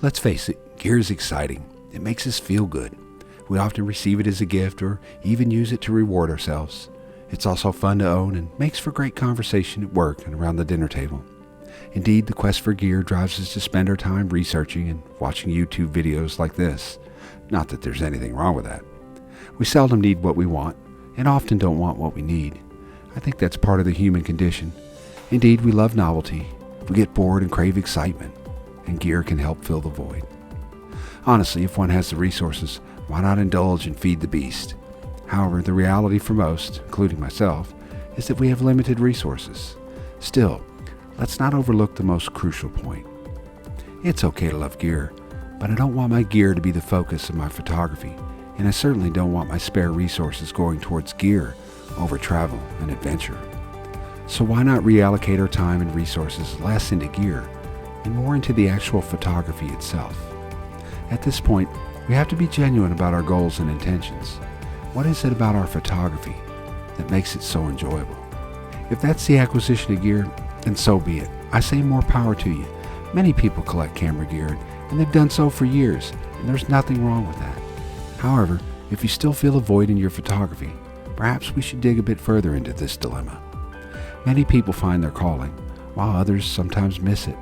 Let's face it, gear is exciting. It makes us feel good. We often receive it as a gift or even use it to reward ourselves. It's also fun to own and makes for great conversation at work and around the dinner table. Indeed, the quest for gear drives us to spend our time researching and watching YouTube videos like this. Not that there's anything wrong with that. We seldom need what we want and often don't want what we need. I think that's part of the human condition. Indeed, we love novelty. We get bored and crave excitement, and gear can help fill the void. Honestly, if one has the resources, why not indulge and feed the beast? However, the reality for most, including myself, is that we have limited resources. Still, let's not overlook the most crucial point. It's okay to love gear, but I don't want my gear to be the focus of my photography, and I certainly don't want my spare resources going towards gear over travel and adventure. So why not reallocate our time and resources less into gear and more into the actual photography itself? At this point, we have to be genuine about our goals and intentions. What is it about our photography that makes it so enjoyable? If that's the acquisition of gear, then so be it. I say more power to you. Many people collect camera gear, and they've done so for years, and there's nothing wrong with that. However, if you still feel a void in your photography, perhaps we should dig a bit further into this dilemma. Many people find their calling, while others sometimes miss it.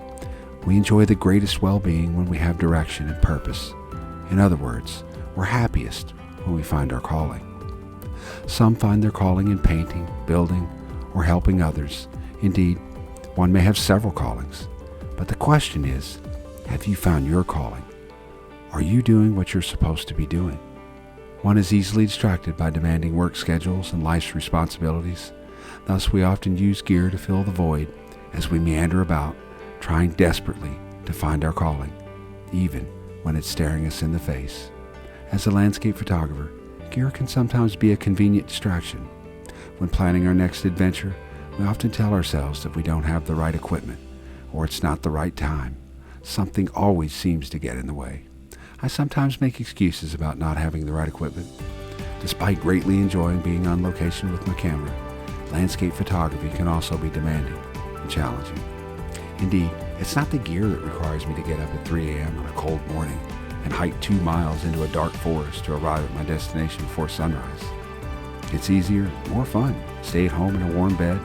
We enjoy the greatest well-being when we have direction and purpose. In other words, we're happiest when we find our calling. Some find their calling in painting, building, or helping others. Indeed, one may have several callings. But the question is, have you found your calling? Are you doing what you're supposed to be doing? One is easily distracted by demanding work schedules and life's responsibilities. Thus, we often use gear to fill the void as we meander about, trying desperately to find our calling, even when it's staring us in the face. As a landscape photographer, gear can sometimes be a convenient distraction. When planning our next adventure, we often tell ourselves that we don't have the right equipment, or it's not the right time. Something always seems to get in the way. I sometimes make excuses about not having the right equipment. Despite greatly enjoying being on location with my camera, landscape photography can also be demanding and challenging. Indeed, it's not the gear that requires me to get up at 3 a.m. on a cold morning and hike 2 miles into a dark forest to arrive at my destination before sunrise. It's easier, more fun, stay at home in a warm bed,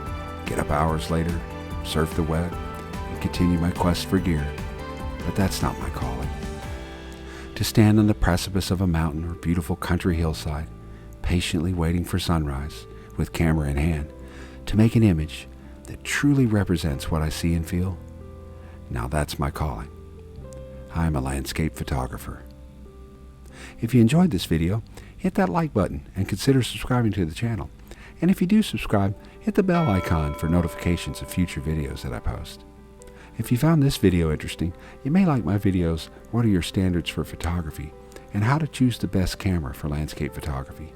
get up hours later, surf the web, and continue my quest for gear. But that's not my calling. To stand on the precipice of a mountain or beautiful country hillside, patiently waiting for sunrise, with camera in hand, to make an image that truly represents what I see and feel, now that's my calling. I am a landscape photographer. If you enjoyed this video, hit that like button and consider subscribing to the channel. And if you do subscribe, hit the bell icon for notifications of future videos that I post. If you found this video interesting, you may like my videos, What are your standards for photography, and how to choose the best camera for landscape photography.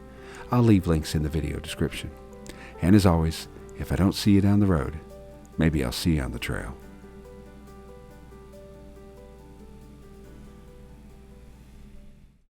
I'll leave links in the video description. And as always, if I don't see you down the road, maybe I'll see you on the trail.